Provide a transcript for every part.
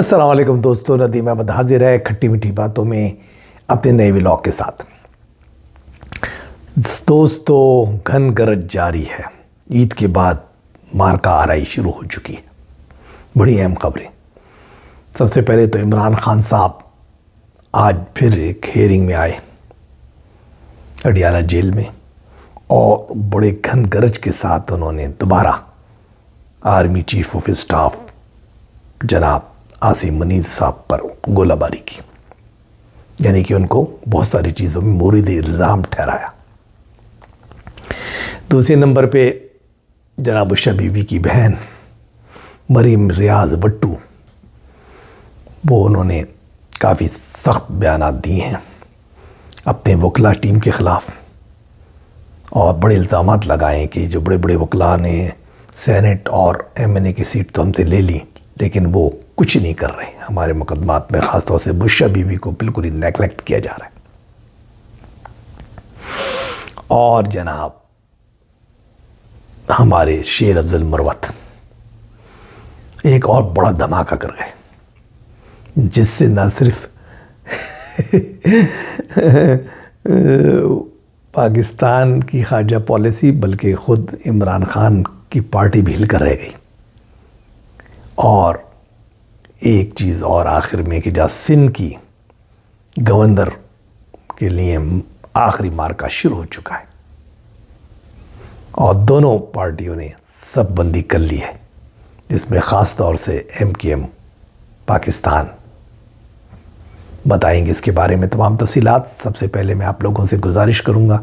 السلام علیکم دوستو، ندیم احمد حاضر ہے کھٹی میٹھی باتوں میں اپنے نئے ولاگ کے ساتھ۔ دوستو، گھن گرج جاری ہے۔ عید کے بعد مارکا آرائی شروع ہو چکی ہے۔ بڑی اہم خبریں۔ سب سے پہلے تو عمران خان صاحب آج پھر ایک ہیئرنگ میں آئے اڈیالہ جیل میں، اور بڑے گھن گرج کے ساتھ انہوں نے دوبارہ آرمی چیف آف اسٹاف جناب عاصم منیر صاحب پر گولہ باری کی، یعنی کہ ان کو بہت ساری چیزوں میں مورد الزام ٹھہرایا۔ دوسرے نمبر پہ جناب عائشہ بی بی کی بہن مریم ریاض بٹو، وہ انہوں نے کافی سخت بیانات دیے ہیں اپنے وکلا ٹیم کے خلاف، اور بڑے الزامات لگائے کہ جو بڑے بڑے وکلا نے سینٹ اور ایم این اے کی سیٹ تو ہم سے لے لی، لیکن وہ کچھ نہیں کر رہے ہمارے مقدمات میں، خاص طور سے عائشہ بی بی کو بالکل ہی نیگلیکٹ کیا جا رہا ہے۔ اور جناب ہمارے شیر افضل مروت ایک اور بڑا دھماکہ کر گئے، جس سے نہ صرف پاکستان کی خارجہ پالیسی بلکہ خود عمران خان کی پارٹی بھی ہل کر رہ گئی۔ اور ایک چیز اور آخر میں کہ جہاں سندھ کی گورنر کے لیے آخری مارکا شروع ہو چکا ہے، اور دونوں پارٹیوں نے سب بندی کر لی ہے، جس میں خاص طور سے ایم کیو ایم پاکستان بتائیں گے اس کے بارے میں تمام تفصیلات۔ سب سے پہلے میں آپ لوگوں سے گزارش کروں گا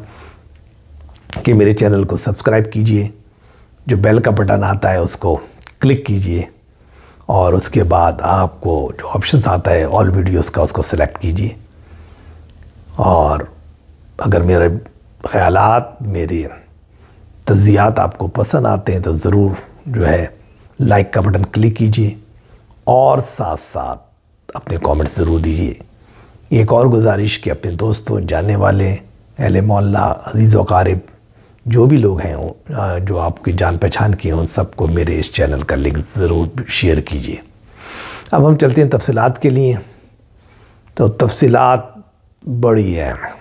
کہ میرے چینل کو سبسکرائب کیجئے، جو بیل کا بٹن آتا ہے اس کو کلک کیجئے، اور اس کے بعد آپ کو جو آپشنز آتا ہے آل ویڈیوز کا، اس کو سلیکٹ کیجئے۔ اور اگر میرے خیالات، میرے تجزیات آپ کو پسند آتے ہیں تو ضرور جو ہے لائک کا بٹن کلک کیجئے، اور ساتھ ساتھ اپنے کامنٹس ضرور دیجئے۔ ایک اور گزارش کہ اپنے دوستوں، جاننے والے، اہل محلہ، عزیز و اقارب، جو بھی لوگ ہیں جو آپ کی جان پہچان کے ہیں، ان سب کو میرے اس چینل کا لنک ضرور شیئر کیجئے۔ اب ہم چلتے ہیں تفصیلات کے لیے۔ تو تفصیلات بڑی اہم ہیں۔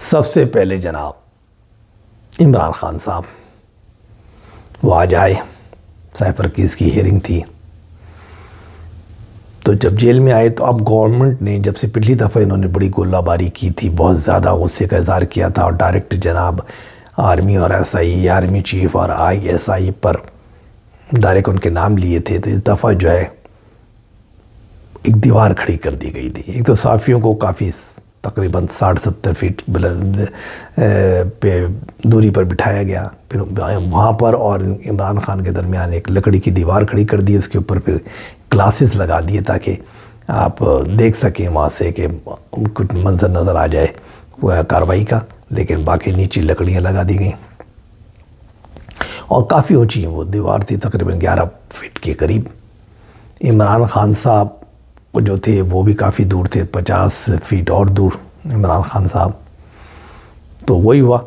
سب سے پہلے جناب عمران خان صاحب وہ آج آئے، سائفر کیس کی ہیئرنگ تھی، تو جب جیل میں آئے تو اب گورنمنٹ نے جب سے پچھلی دفعہ انہوں نے بڑی گولہ باری کی تھی، بہت زیادہ غصے کا اظہار کیا تھا، اور ڈائریکٹ جناب آرمی اور ایس آئی، آرمی چیف اور I S I per direct ان کے نام لیے تھے، تو اس دفعہ جو ہے ایک دیوار کھڑی کر دی گئی تھی۔ ایک تو صحافیوں کو کافی تقریباً 60-70 فیٹ بلند پہ دوری پر بٹھایا گیا، پھر وہاں پر اور عمران خان کے درمیان ایک لکڑی کی دیوار کھڑی کر دی، اس کے اوپر پھر گلاسز لگا دیے تاکہ آپ دیکھ سکیں وہاں سے کہ کچھ منظر نظر آ جائے وہ کارروائی کا، لیکن باقی نیچے لکڑیاں لگا دی گئیں، اور کافی اونچی وہ دیوار تھی، تقریباً 11 فٹ کے قریب۔ عمران خان صاحب جو تھے وہ بھی کافی دور تھے، 50 فیٹ اور دور عمران خان صاحب۔ تو وہی ہوا،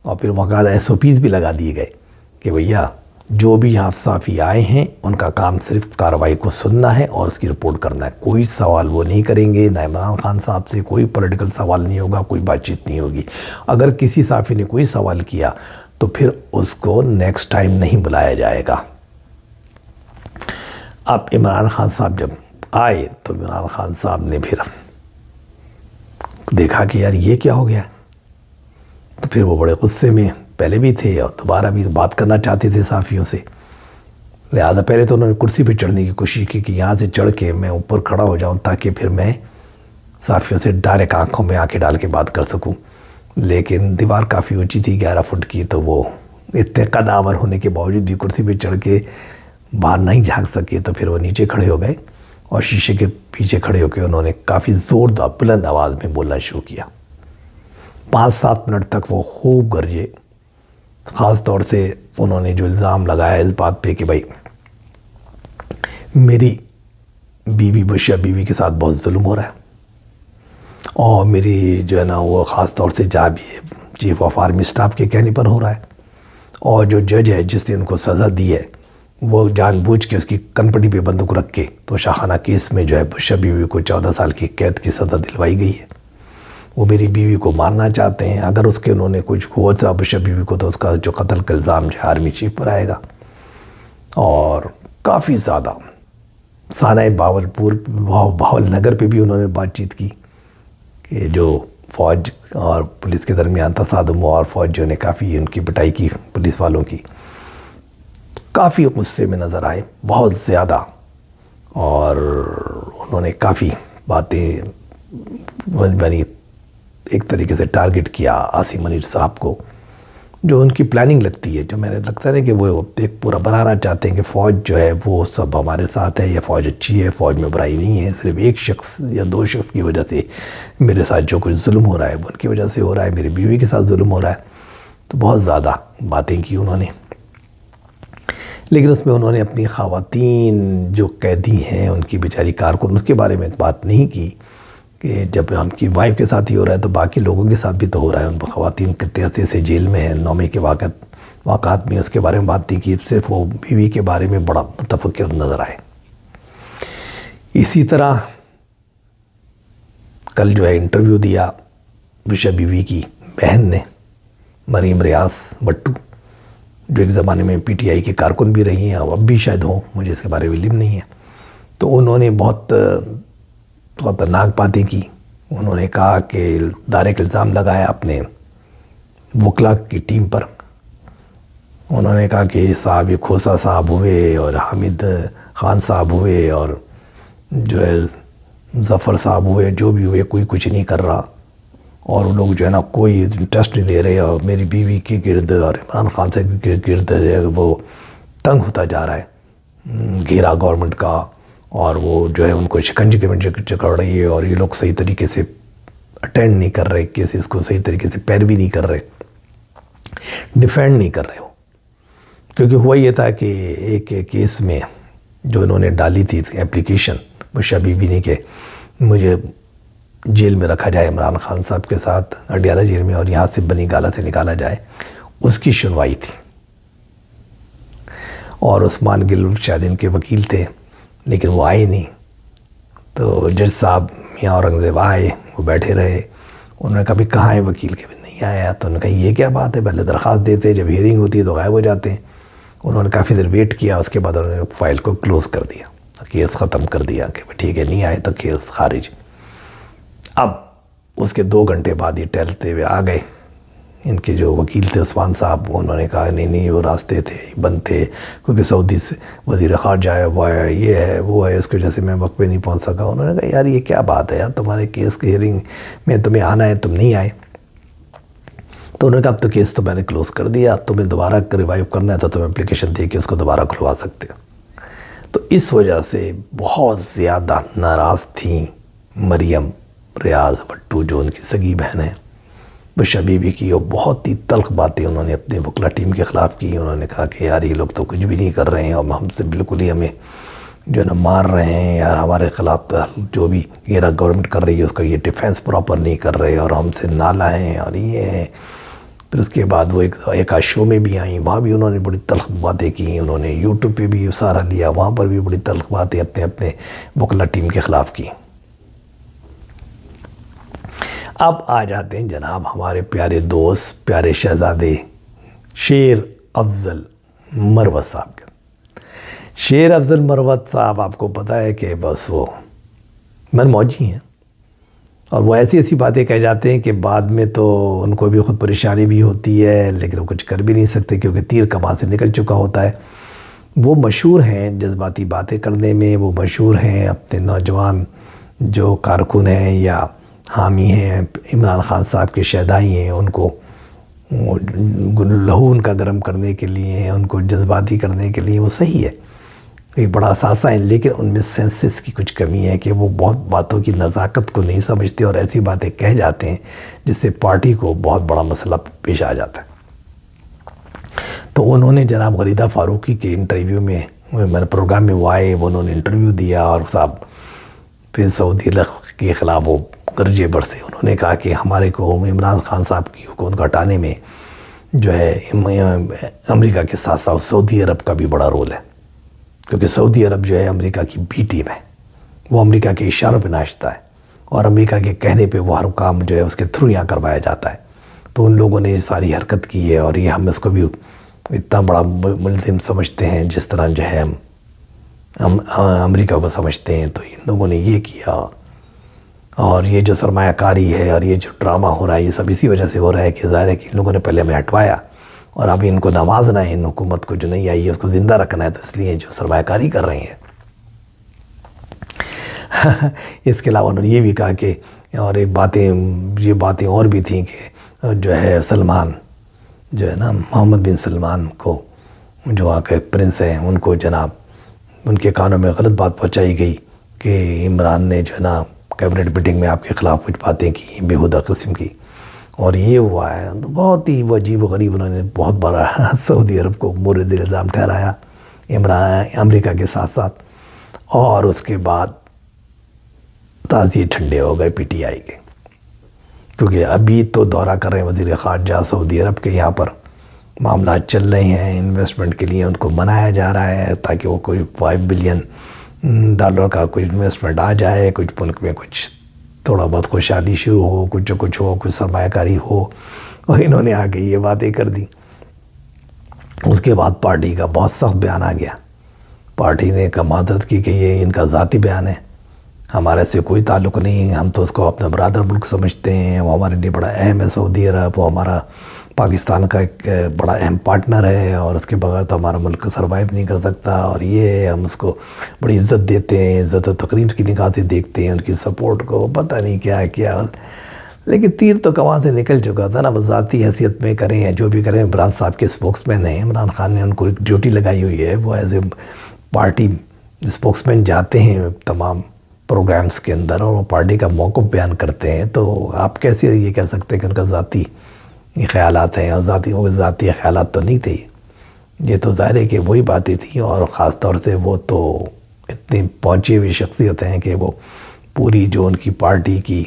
اور پھر باقاعدہ ایس او پیز بھی لگا دیے گئے کہ بھیا جو بھی یہاں صحافی آئے ہیں ان کا کام صرف کارروائی کو سننا ہے اور اس کی رپورٹ کرنا ہے، کوئی سوال وہ نہیں کریں گے، نہ عمران خان صاحب سے کوئی پولیٹیکل سوال نہیں ہوگا، کوئی بات چیت نہیں ہوگی۔ اگر کسی صحافی نے کوئی سوال کیا تو پھر اس کو نیکسٹ ٹائم نہیں بلایا جائے گا۔ اب عمران خان صاحب جب آئے تو عمران خان صاحب نے پھر دیکھا کہ یار یہ کیا ہو گیا، تو پھر وہ بڑے غصے میں پہلے بھی تھے اور دوبارہ بھی بات کرنا چاہتے تھے صحافیوں سے، لہذا پہلے تو انہوں نے کرسی پہ چڑھنے کی کوشش کی کہ یہاں سے چڑھ کے میں اوپر کھڑا ہو جاؤں تاکہ پھر میں صحافیوں سے ڈائریکٹ آنکھوں میں آنکھیں ڈال کے بات کر سکوں، لیکن دیوار کافی اونچی تھی، 11 فٹ کی، تو وہ اتنے قدآور ہونے کے باوجود بھی کرسی پہ چڑھ کے باہر نہیں جھانک سکے، تو پھر وہ نیچے کھڑے ہو گئے، اور شیشے کے پیچھے کھڑے ہو کے انہوں نے کافی زوردار بلند آواز میں بولنا شروع کیا۔ 5-7 منٹ تک وہ خوب گرجے، خاص طور سے انہوں نے جو الزام لگایا اس بات پہ کہ بھائی میری بیوی عائشہ بی بی کے ساتھ بہت ظلم ہو رہا ہے، اور میری جو ہے نا وہ خاص طور سے جاب یہ چیف آف آرمی اسٹاف کے کہنے پر ہو رہا ہے، اور جو جج ہے جس نے ان کو سزا دی ہے وہ جان بوجھ کے اس کی کنپٹی پہ بندوق رکھ کے تو شاہانہ کیس میں جو ہے بشا بیوی کو 14 سال کی قید کی سزا دلوائی گئی ہے. وہ میری بیوی کو مارنا چاہتے ہیں. اگر اس کے انہوں نے کچھ ہوا تھا بشا بیوی کو تو اس کا جو قتل کا الزام جو ہے آرمی چیف پر آئے گا. اور کافی زیادہ سانحہ بہاول نگر پہ بھی انہوں نے بات چیت کی کہ جو فوج اور پولیس کے درمیان تصادم ہوا اور فوج جو نے کافی ان کی پٹائی کی پولیس والوں کی. کافی غصے میں نظر آئے بہت زیادہ اور انہوں نے کافی باتیں بنی ایک طریقے سے ٹارگٹ کیا عاصم منیر صاحب کو. جو ان کی پلاننگ لگتی ہے جو میں نے لگتا ہے کہ وہ ایک پورا بنانا چاہتے ہیں کہ فوج جو ہے وہ سب ہمارے ساتھ ہے, یہ فوج اچھی ہے, فوج میں برائی نہیں ہے, صرف ایک شخص یا دو شخص کی وجہ سے میرے ساتھ جو کچھ ظلم ہو رہا ہے وہ ان کی وجہ سے ہو رہا ہے, میری بیوی کے ساتھ ظلم ہو رہا ہے. تو بہت زیادہ باتیں کی انہوں نے. لیکن اس میں انہوں نے اپنی خواتین جو قیدی ہیں ان کی بیچاری کارکن اس کے بارے میں بات نہیں کی کہ جب ہم کی وائف کے ساتھ ہی ہو رہا ہے تو باقی لوگوں کے ساتھ بھی تو ہو رہا ہے. ان خواتین کتنے عرصے سے جیل میں ہیں, 9 کے واقعات میں اس کے بارے میں بات نہیں کی, صرف وہ بیوی کے بارے میں بڑا متفکر نظر آئے. اسی طرح کل جو ہے انٹرویو دیا بشا بیوی کی بہن نے, مریم ریاض بٹو, جو ایک زمانے میں پی ٹی آئی کے کارکن بھی رہی ہیں, اب بھی شاید ہوں, مجھے اس کے بارے میں علم نہیں ہے. تو انہوں نے بہت خطرناک باتیں کی. انہوں نے کہا کہ ڈائریکٹ الزام لگایا اپنے وکلا کی ٹیم پر. انہوں نے کہا کہ صاحب یہ کھوسا صاحب ہوئے اور حامد خان صاحب ہوئے اور جو ہے ظفر صاحب ہوئے, جو بھی ہوئے کوئی کچھ نہیں کر رہا اور وہ لوگ جو ہے نا کوئی انٹرسٹ نہیں لے رہے, اور میری بیوی کے گرد اور عمران خان سے گرد وہ تنگ ہوتا جا رہا ہے گھیرا گورنمنٹ کا, اور وہ جو ہے ان کو شکنجے کے میں جکڑ رہی ہے, اور یہ لوگ صحیح طریقے سے اٹینڈ نہیں کر رہے کیسز کو, صحیح طریقے سے پیروی نہیں کر رہے, ڈیفینڈ نہیں کر رہے ہو. کیونکہ ہوا یہ تھا کہ ایک کیس میں جو انہوں نے ڈالی تھی اپلیکیشن بشا بیوی نے کہ مجھے جیل میں رکھا جائے عمران خان صاحب کے ساتھ اڈیالہ جیل میں, اور یہاں سے بنی گالا سے نکالا جائے, اس کی سنوائی تھی. اور عثمان گل شاید ان کے وکیل تھے لیکن وہ آئے نہیں. تو جج صاحب میاں اورنگزیب آئے, وہ بیٹھے رہے. انہوں نے کہا بھی کہاں ہے وکیل, کے بھی نہیں آیا. تو انہوں نے کہا یہ کیا بات ہے, پہلے درخواست دیتے, جب ہیئرنگ ہوتی ہے تو غائب ہو جاتے ہیں. انہوں نے کافی دیر ویٹ کیا, اس کے بعد انہوں نے فائل کو کلوز کر دیا, کیس ختم کر دیا کہ ٹھیک ہے نہیں آئے تو کیس خارج. اب اس کے 2 گھنٹے بعد یہ ٹہلتے ہوئے آ گئے ان کے جو وکیل تھے عثمان صاحب. انہوں نے کہا نہیں وہ راستے تھے بند تھے کیونکہ سعودی سے وزیر خارجہ ہے, وہ ہے, یہ ہے, وہ ہے, اس کی وجہ سے میں وقت پہ نہیں پہنچ سکا. انہوں نے کہا یار یہ کیا بات ہے یار, تمہارے کیس کی ہیئرنگ میں تمہیں آنا ہے, تم نہیں آئے. تو انہوں نے کہا اب تو کیس تو میں نے کلوز کر دیا, تمہیں دوبارہ ریوائیو کرنا ہے تو تم اپلیکیشن دے کے اس کو دوبارہ کھلوا سکتے ہو. تو اس وجہ سے بہت زیادہ ناراض تھیں مریم ریاض بٹو جو ان کی سگی بہن ہے بشا بیوی کی, اور بہت ہی تلخ باتیں انہوں نے اپنے وکلا ٹیم کے خلاف کی. انہوں نے کہا کہ یار یہ لوگ تو کچھ بھی نہیں کر رہے ہیں اور ہم سے بالکل ہی ہمیں جو ہے نا مار رہے ہیں یار, ہمارے خلاف جو بھی گھیرا گورنمنٹ کر رہی ہے اس کا یہ ڈیفینس پراپر نہیں کر رہے اور ہم سے نالا ہیں اور یہ ہیں. پھر اس کے بعد وہ ایک شو میں بھی آئیں, وہاں بھی انہوں نے بڑی تلخ باتیں کی. انہوں نے یوٹیوب پہ بھی سہارا لیا, وہاں پر بھی بڑی تلخ باتیں اپنے وکلا ٹیم کے خلاف کی. اب آ جاتے ہیں جناب ہمارے پیارے دوست, پیارے شہزادے شیر افضل مروت صاحب کے. شیر افضل مروت صاحب آپ کو پتہ ہے کہ بس وہ من موجی ہیں, اور وہ ایسی باتیں کہہ جاتے ہیں کہ بعد میں تو ان کو بھی خود پریشانی بھی ہوتی ہے لیکن وہ کچھ کر بھی نہیں سکتے کیونکہ تیر کمان سے نکل چکا ہوتا ہے. وہ مشہور ہیں جذباتی باتیں کرنے میں, وہ مشہور ہیں اپنے نوجوان جو کارکن ہیں یا حامی ہیں عمران خان صاحب کے شہدائی ہیں, ان کو لہو ان کا گرم کرنے کے لیے, ان کو جذباتی کرنے کے لیے وہ صحیح ہے, ایک بڑا اثاثہ ہے, لیکن ان میں سینسز کی کچھ کمی ہے کہ وہ بہت باتوں کی نزاکت کو نہیں سمجھتے اور ایسی باتیں کہہ جاتے ہیں جس سے پارٹی کو بہت بڑا مسئلہ پیش آ جاتا ہے. تو انہوں نے جناب غریدہ فاروقی کے انٹرویو میں میرے پروگرام میں وہ آئے, وہ انہوں نے انٹرویو دیا اور صاحب پھر سعودی کے خلاف وہ گرجے برسے. انہوں نے کہا کہ ہمارے کو عمران خان صاحب کی حکومت کو ہٹانے میں جو ہے امریکہ کے ساتھ ساتھ سعودی عرب کا بھی بڑا رول ہے. کیونکہ سعودی عرب جو ہے امریکہ کی بی ٹیم ہے، وہ امریکہ کے اشاروں پہ ناچتا ہے اور امریکہ کے کہنے پہ وہ ہر کام جو ہے اس کے تھرو یہاں کروایا جاتا ہے. تو ان لوگوں نے یہ ساری حرکت کی ہے اور یہ ہم اس کو بھی اتنا بڑا ملزم سمجھتے ہیں جس طرح جو ہے ہم امریکہ کو سمجھتے ہیں. تو ان لوگوں نے یہ کیا، اور یہ جو سرمایہ کاری ہے اور یہ جو ڈرامہ ہو رہا ہے یہ سب اسی وجہ سے ہو رہا ہے کہ ظاہر ہے کہ ان لوگوں نے پہلے ہمیں ہٹوایا اور اب ان کو نوازنا ہے، ان حکومت کو جو نہیں آئی ہے اس کو زندہ رکھنا ہے، تو اس لیے جو سرمایہ کاری کر رہے ہیں. اس کے علاوہ انہوں نے یہ بھی کہا کہ اور یہ باتیں اور بھی تھیں کہ جو ہے سلمان جو ہے نا، محمد بن سلمان کو جو وہاں کے پرنس ہیں ان کو جناب ان کے کانوں میں غلط بات پہنچائی گئی کہ عمران نے جو ہے نا کیبنٹ میٹنگ میں آپ کے خلاف کچھ باتیں کی بےہودہ قسم کی، اور یہ ہوا ہے. بہت ہی وہ عجیب و غریب، انہوں نے بہت بڑا سعودی عرب کو مورد الزام ٹھہرایا امریکہ کے ساتھ ساتھ. اور اس کے بعد تازیے ٹھنڈے ہو گئے پی ٹی آئی کے، کیونکہ ابھی تو دورہ کر رہے ہیں وزیر خارجہ سعودی عرب کے، یہاں پر معاملات چل رہے ہیں انویسٹمنٹ کے لیے، ان کو منایا جا رہا ہے تاکہ وہ کوئی $5 بلین کا کوئی انویسٹمنٹ آ جائے، کچھ ملک میں کچھ تھوڑا بہت خوشحالی شروع ہو، کچھ ہو، کچھ سرمایہ کاری ہو. اور انہوں نے آ کے یہ باتیں کر دی. اس کے بعد پارٹی کا بہت سخت بیان آ گیا. پارٹی نے معذرت کی کہ یہ ان کا ذاتی بیان ہے، ہمارے سے کوئی تعلق نہیں، ہم تو اس کو اپنا برادر ملک سمجھتے ہیں، وہ ہمارے لیے بڑا اہم ہے سعودی عرب، وہ ہمارا پاکستان کا ایک بڑا اہم پارٹنر ہے اور اس کے بغیر تو ہمارا ملک سروائیو نہیں کر سکتا، اور یہ ہم اس کو بڑی عزت دیتے ہیں، عزت و تقریب کی نگاہ سے دیکھتے ہیں ان کی سپورٹ کو. پتہ نہیں کیا لیکن تیر تو کمان سے نکل چکا تھا نا. ذاتی حیثیت میں کریں یا جو بھی کریں، عمران صاحب کے اسپوکس مین ہیں، عمران خان نے ان کو ایک ڈیوٹی لگائی ہوئی ہے، وہ ایز اے پارٹی اسپوکس مین جاتے ہیں تمام پروگرامز کے اندر اور وہ پارٹی کا موقف بیان کرتے ہیں. تو آپ کیسے یہ کہہ سکتے ہیں کہ ان کا ذاتی خیالات ہیں، اور ذاتی خیالات تو نہیں تھے. یہ تو ظاہر ہے کہ وہی باتیں تھیں، اور خاص طور سے وہ تو اتنی پہنچی ہوئی شخصیت ہیں کہ وہ پوری جو ان کی پارٹی کی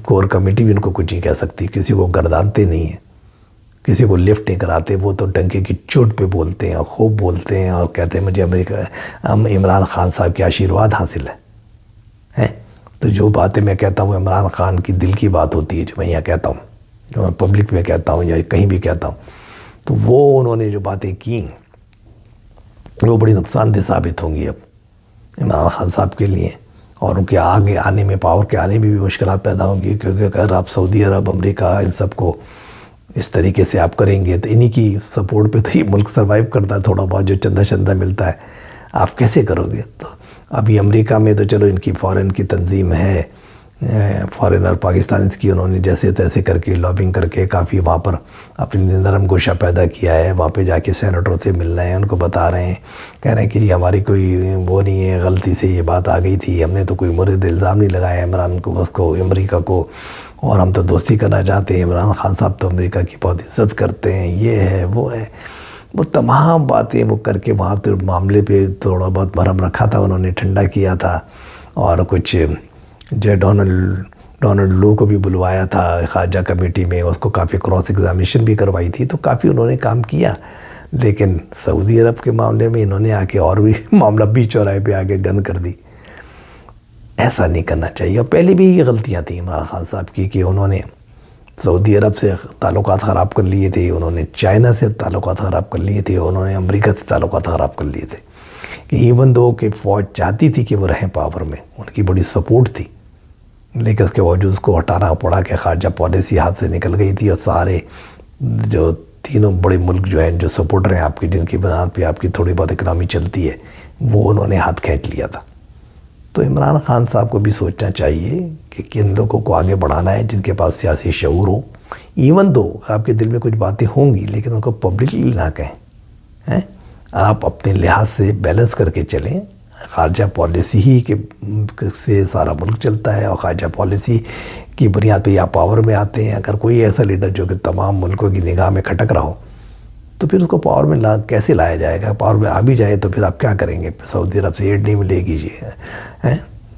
کور کمیٹی بھی ان کو کچھ نہیں کہہ سکتی. کسی کو گردانتے نہیں ہیں، کسی کو لفٹ نہیں کراتے، وہ تو ڈنکے کی چوٹ پہ بولتے ہیں اور خوب بولتے ہیں اور کہتے ہیں مجھے عمران خان صاحب کے آشیرواد حاصل ہے. تو جو باتیں میں کہتا ہوں عمران خان کی دل کی بات ہوتی ہے، جو میں یہاں کہتا ہوں، جو میں پبلک میں کہتا ہوں یا کہیں بھی کہتا ہوں. تو وہ انہوں نے جو باتیں کیں وہ بڑی نقصان دہ ثابت ہوں گی اب عمران خان صاحب کے لیے، اور ان کے آگے آنے میں، پاور کے آنے میں بھی مشکلات پیدا ہوں گی. کیونکہ اگر آپ سعودی عرب، امریکہ، ان سب کو اس طریقے سے آپ کریں گے تو انہی کی سپورٹ پہ تو یہ ملک سروائیو کرتا ہے، تھوڑا بہت جو چندہ ملتا ہے آپ کیسے کرو گے؟ تو ابھی امریکہ میں تو چلو ان کی فورن کی تنظیم ہے، فورن اور پاکستان کی، انہوں نے جیسے تیسے کر کے لابنگ کر کے کافی وہاں پر اپنی نرم گوشہ پیدا کیا ہے. وہاں پہ جا کے سینیٹروں سے مل رہے ہیں، ان کو بتا رہے ہیں، کہہ رہے ہیں کہ جی ہماری کوئی وہ نہیں ہے، غلطی سے یہ بات آ گئی تھی، ہم نے تو کوئی مورد الزام نہیں لگایا عمران کو، اس کو، امریکہ کو، اور ہم تو دوستی کرنا چاہتے ہیں. عمران خان صاحب تو امریکہ کی بہت عزت کرتے ہیں، یہ ہے وہ ہے، وہ تمام باتیں وہ کر کے وہاں پہ معاملے پہ تھوڑا بہت مرہم رکھا تھا، انہوں نے ٹھنڈا کیا تھا. اور کچھ جو ڈونلڈ لو کو بھی بلوایا تھا خارجہ کمیٹی میں، اس کو کافی کراس ایگزامینیشن بھی کروائی تھی. تو کافی انہوں نے کام کیا. لیکن سعودی عرب کے معاملے میں انہوں نے آ کے اور بھی معاملہ بیچ چوراہے پہ آ کے گند کر دی. ایسا نہیں کرنا چاہیے. اور پہلے بھی یہ غلطیاں تھیں عمران خان صاحب کی کہ انہوں نے سعودی عرب سے تعلقات خراب کر لیے تھے، انہوں نے چائنا سے تعلقات خراب کر لیے تھے، انہوں نے امریکہ سے تعلقات خراب کر لیے تھے. کہ ایون دو کہ فوج چاہتی تھی کہ وہ رہیں پاور میں، ان کی بڑی سپورٹ تھی، لیکن اس کے باوجود اس کو ہٹانا پڑا کہ خارجہ پالیسی ہاتھ سے نکل گئی تھی، اور سارے جو تینوں بڑے ملک جو ہیں، جو سپورٹر ہیں آپ کی، جن کی بنیاد پہ آپ کی تھوڑی بہت اکنامی چلتی ہے، وہ انہوں نے ہاتھ کھینچ لیا تھا. تو عمران خان صاحب کو بھی سوچنا چاہیے کہ کن لوگوں کو آگے بڑھانا ہے جن کے پاس سیاسی شعور ہو. ایون دو آپ کے دل میں کچھ باتیں ہوں گی لیکن ان کو پبلکلی نہ کہیں. آپ اپنے لحاظ سے بیلنس کر کے چلیں. خارجہ پالیسی ہی کے سے سارا ملک چلتا ہے، اور خارجہ پالیسی کی بنیاد پہ آپ پاور میں آتے ہیں. اگر کوئی ایسا لیڈر جو کہ تمام ملکوں کی نگاہ میں کھٹک رہا ہو تو پھر اس کو پاور میں کیسے لایا جائے گا؟ پاور میں آ بھی جائے تو پھر آپ کیا کریں گے؟ سعودی عرب سے ایڈ نہیں ملے گی جی،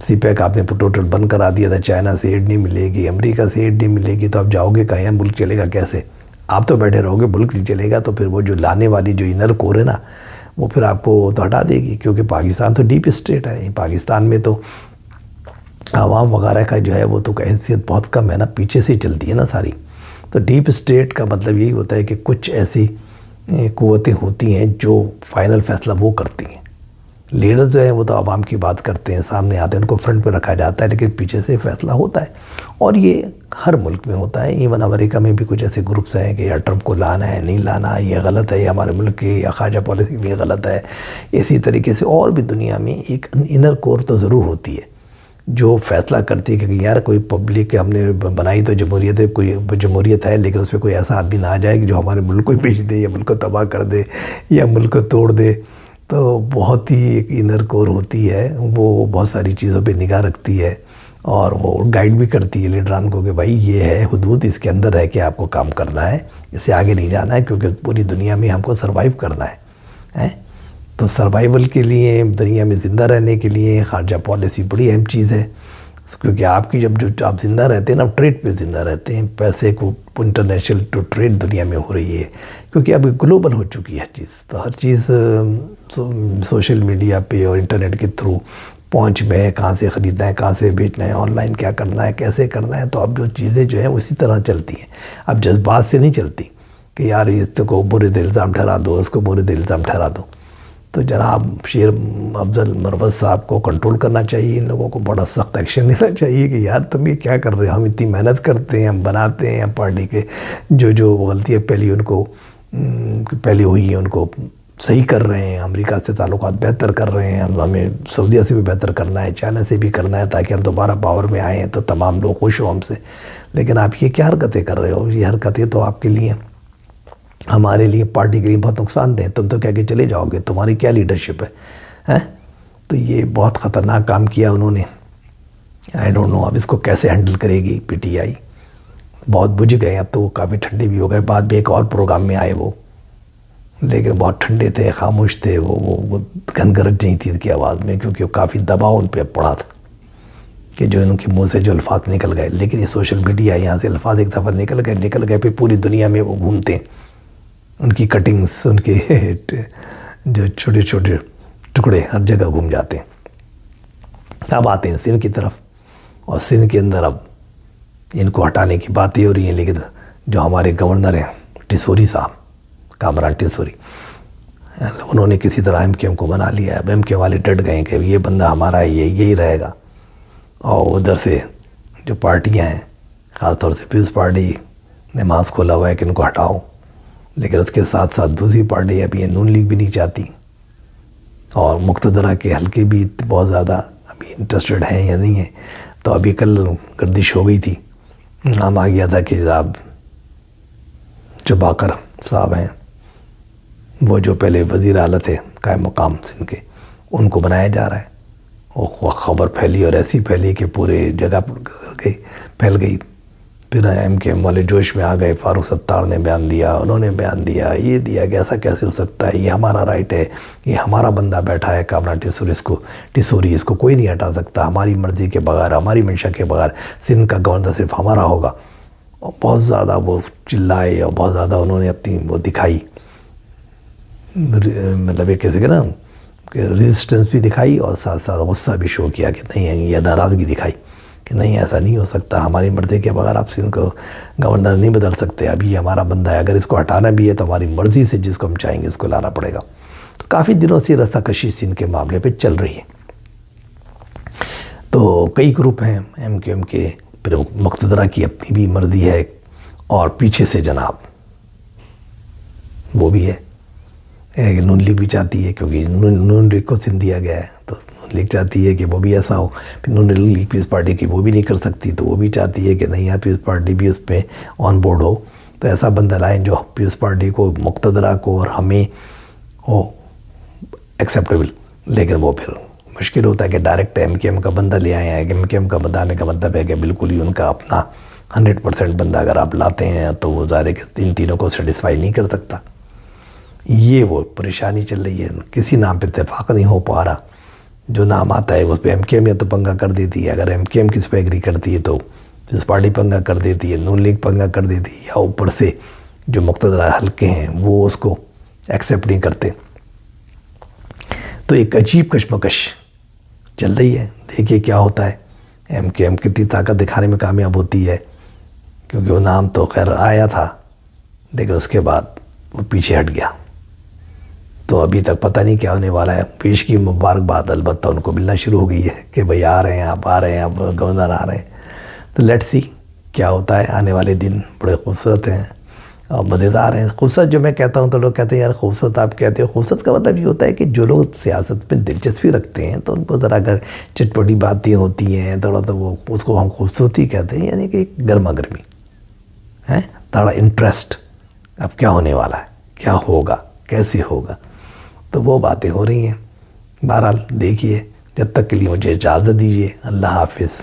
سی پیک آپ نے ٹوٹل بند کرا دیا تھا، چائنا سے ایڈ نہیں ملے گی، امریکہ سے ایڈ نہیں ملے گی، تو آپ جاؤ گے کہیں؟ ملک چلے گا کیسے؟ آپ تو بیٹھے رہو گے، ملک نہیں چلے گا. تو پھر وہ جو لانے والی جو انر کور ہے نا، وہ پھر آپ کو تو ہٹا دے گی، کیونکہ پاکستان تو ڈیپ اسٹیٹ ہے. پاکستان میں تو عوام وغیرہ کا جو ہے وہ تو حیثیت بہت کم ہے نا، پیچھے سے ہی چلتی ہے نا ساری. تو ڈیپ اسٹیٹ کا مطلب یہی ہوتا ہے کہ کچھ ایسی قوتیں ہوتی ہیں جو فائنل فیصلہ وہ کرتی ہیں. لیڈر جو ہیں وہ تو عوام کی بات کرتے ہیں، سامنے آتے ہیں، ان کو فرنٹ پہ رکھا جاتا ہے، لیکن پیچھے سے فیصلہ ہوتا ہے. اور یہ ہر ملک میں ہوتا ہے. ایون امریکہ میں بھی کچھ ایسے گروپس ہیں کہ یا ٹرمپ کو لانا ہے، نہیں لانا، یہ غلط ہے، یہ ہمارے ملک کی یا خارجہ پالیسی بھی غلط ہے. اسی طریقے سے اور بھی دنیا میں ایک انر کور تو ضرور ہوتی ہے جو فیصلہ کرتی ہے کہ یار کوئی پبلک ہم نے بنائی تو جمہوریت ہے، کوئی جمہوریت ہے، لیکن اس پہ کوئی ایسا آدمی نہ آ جائے کہ جو ہمارے ملک کو بیچ دے یا ملک کو تباہ کر دے یا ملک کو توڑ دے. تو بہت ہی ایک انر کور ہوتی ہے، وہ بہت ساری چیزوں پہ نگاہ رکھتی ہے اور وہ گائیڈ بھی کرتی ہے لیڈران کو کہ بھائی یہ ہے حدود، اس کے اندر رہ کے آپ کو کام کرنا ہے، اس سے آگے نہیں جانا ہے، کیونکہ پوری دنیا میں ہم کو سروائیو کرنا ہے. تو سروائیول کے لیے، دنیا میں زندہ رہنے کے لیے خارجہ پالیسی بڑی اہم چیز ہے. کیونکہ آپ کی جب آپ زندہ رہتے ہیں نا، ٹریڈ پہ زندہ رہتے ہیں، پیسے کو انٹرنیشنل ٹریڈ دنیا میں ہو رہی ہے، کیونکہ اب گلوبل ہو چکی ہے ہر چیز. تو ہر چیز سوشل میڈیا پہ اور انٹرنیٹ کے تھرو پہنچ میں ہے، کہاں سے خریدنا ہے، کہاں سے بیچنا ہے، آن لائن کیا کرنا ہے، کیسے کرنا ہے. تو اب جو چیزیں جو ہیں اسی طرح چلتی ہیں، اب جذبات سے نہیں چلتی کہ یار اس کو برد الزام ٹھہرا دو، اس کو برد الزام ٹھہرا دو. تو جناب شیر افضل مروت صاحب کو کنٹرول کرنا چاہیے، ان لوگوں کو بڑا سخت ایکشن لینا چاہیے کہ یار تم یہ کیا کر رہے ہو. ہم اتنی محنت کرتے ہیں، ہم بناتے ہیں پارٹی کے جو غلطیاں پہلی ہوئی ہیں ان کو صحیح کر رہے ہیں، امریکہ سے تعلقات بہتر کر رہے ہیں، ہمیں سعودیہ سے بھی بہتر کرنا ہے، چائنا سے بھی کرنا ہے، تاکہ ہم دوبارہ پاور میں آئیں تو تمام لوگ خوش ہوں ہم سے. لیکن آپ یہ کیا حرکتیں کر رہے ہو؟ یہ حرکتیں تو آپ کے لیے، ہمارے لیے، پارٹی کے لیے بہت نقصان دہ. تم تو کہہ کے چلے جاؤ گے، تمہاری کیا لیڈرشپ ہے. تو یہ بہت خطرناک کام کیا انہوں نے. آئی ڈونٹ نو اب اس کو کیسے ہینڈل کرے گی پی ٹی آئی. بہت بجھ گئے اب تو، وہ کافی ٹھنڈے بھی ہو گئے. بعد میں ایک اور پروگرام میں آئے وہ، لیکن بہت ٹھنڈے تھے، خاموش تھے، وہ گھنگرج نہیں تھی ان کی آواز میں، کیونکہ وہ کافی دباؤ ان پہ پڑا تھا کہ جو ان کے منہ سے جو الفاظ نکل گئے. لیکن یہ سوشل میڈیا، یہاں سے الفاظ ایک دفعہ نکل گئے پھر پوری دنیا میں وہ گھومتے ہیں. ان کی کٹنگز، ان کے جو چھوٹے چھوٹے ٹکڑے ہر جگہ گھوم جاتے ہیں. اب آتے ہیں سندھ کی طرف، اور سندھ کے اندر اب ان کو ہٹانے کی باتیں ہو رہی ہیں. لیکن جو ہمارے گورنر ہیں ٹیسوری صاحب، کامران ٹیسوری، انہوں نے کسی طرح ایم کیو ایم کو بنا لیا ہے. اب ایم کیو والے ڈٹ گئے کہ یہ بندہ ہمارا ہے، یہی رہے گا. اور ادھر سے جو پارٹیاں ہیں، خاص طور سے پیپلز پارٹی نے ماسک کھولا ہوا ہے کہ ان کو ہٹاؤ. لیکن اس کے ساتھ ساتھ دوسری پارٹی ابھی یہ نون لیگ بھی نہیں چاہتی، اور مقتدرہ کے حلقے بھی بہت زیادہ ابھی انٹرسٹڈ ہیں یا نہیں ہیں. تو ابھی کل گردش ہو گئی تھی، نام آ گیا تھا کہ جناب جو باقر صاحب ہیں، وہ جو پہلے وزیر اعلیٰ تھے قائم مقام سندھ کے، ان کو بنایا جا رہا ہے. وہ خبر پھیلی اور ایسی پھیلی کہ پورے جگہ پھیل گئی. پھر ایم کے ایم والے جوش میں آ گئے. فاروق ستار نے بیان دیا، انہوں نے بیان دیا، یہ دیا کہ ایسا کیسے ہو سکتا ہے، یہ ہمارا رائٹ ہے، یہ ہمارا بندہ بیٹھا ہے کامران ٹیسوری، اس کو کوئی نہیں ہٹا سکتا، ہماری مرضی کے بغیر، ہماری منشا کے بغیر سندھ کا گورنر صرف ہمارا ہوگا. اور بہت زیادہ وہ چلائے اور بہت زیادہ انہوں نے اپنی وہ دکھائی، مطلب ایک کیسے کہ نا ریزسٹنس بھی دکھائی اور ساتھ ساتھ غصہ بھی شو کیا کہ نہیں ہے، یہ ناراضگی دکھائی کہ نہیں ایسا نہیں ہو سکتا، ہماری مرضی کے بغیر آپ سندھ کو گورنر نہیں بدل سکتے. اب یہ ہمارا بندہ ہے، اگر اس کو ہٹانا بھی ہے تو ہماری مرضی سے جس کو ہم چاہیں گے اس کو لانا پڑے گا. تو کافی دنوں سے رسہ کشی سندھ کے معاملے پہ چل رہی ہے. تو کئی گروپ ہیں ایم کیو ایم کے، پھر مقتدرہ کی اپنی بھی مرضی ہے، اور پیچھے سے جناب وہ بھی ہے، نون لیگ بھی چاہتی ہے، کیونکہ نون لیگ کو سندھ دیا گیا ہے تو نون لیگ چاہتی ہے کہ وہ بھی ایسا ہو. پھر نون لیگ پیپلز پارٹی کی وہ بھی نہیں کر سکتی، تو وہ بھی چاہتی ہے کہ نہیں یار پیپلز پارٹی بھی اس پہ آن بورڈ ہو. تو ایسا بندہ لائیں جو پیپلز پارٹی کو، مقتدرہ کو اور ہمیں ہو ایکسیپٹیبل. لیکن وہ پھر مشکل ہوتا ہے کہ ڈائریکٹ ایم کیو ایم کا بندہ لے آئے ہیں. ایم کیو ایم کا بندہ آنے کا مطلب ہے کہ بالکل ہی ان کا اپنا 100% بندہ اگر آپ لاتے ہیں تو وہ ظاہر ہے کہ ان تینوں کو سیٹسفائی نہیں کر سکتا. یہ وہ پریشانی چل رہی ہے، کسی نام پہ اتفاق نہیں ہو پا رہا. جو نام آتا ہے اس پہ ایم کیو ایم یا تو پنگا کر دیتی ہے، اگر ایم کیو ایم کس پہ ایگری کرتی ہے تو جس پارٹی پنگا کر دیتی ہے، نون لیگ پنگا کر دیتی ہے، یا اوپر سے جو مقتدرہ حلقے ہیں وہ اس کو ایکسیپٹ نہیں کرتے. تو ایک عجیب کشمکش چل رہی ہے. دیکھیے کیا ہوتا ہے. ایم کیو ایم کتنی طاقت دکھانے میں کامیاب ہوتی ہے، کیونکہ وہ نام تو خیر آیا تھا لیکن اس کے بعد وہ پیچھے ہٹ گیا. تو ابھی تک پتہ نہیں کیا ہونے والا ہے. پیش کی مبارکباد البتہ ان کو ملنا شروع ہو گئی ہے کہ بھئی آ رہے ہیں، آپ آ رہے ہیں، اب گورنر آ رہے ہیں. تو لیٹس سی کیا ہوتا ہے. آنے والے دن بڑے خوبصورت ہیں اور مزیدار ہیں. خوبصورت جو میں کہتا ہوں تو لوگ کہتے ہیں یار خوبصورت آپ کہتے ہو. خوبصورت کا مطلب یہ ہوتا ہے کہ جو لوگ سیاست میں دلچسپی رکھتے ہیں تو ان کو ذرا اگر چٹپٹی باتیں ہوتی ہیں تھوڑا تو وہ اس کو ہم خوبصورتی کہتے ہیں، یعنی کہ گرما گرمی ہے، تھوڑا انٹرسٹ. اب کیا ہونے والا ہے، کیا ہوگا، کیسے ہوگا، تو وہ باتیں ہو رہی ہیں. بہرحال دیکھیے، جب تک کے لیے مجھے اجازت دیجیے. اللہ حافظ.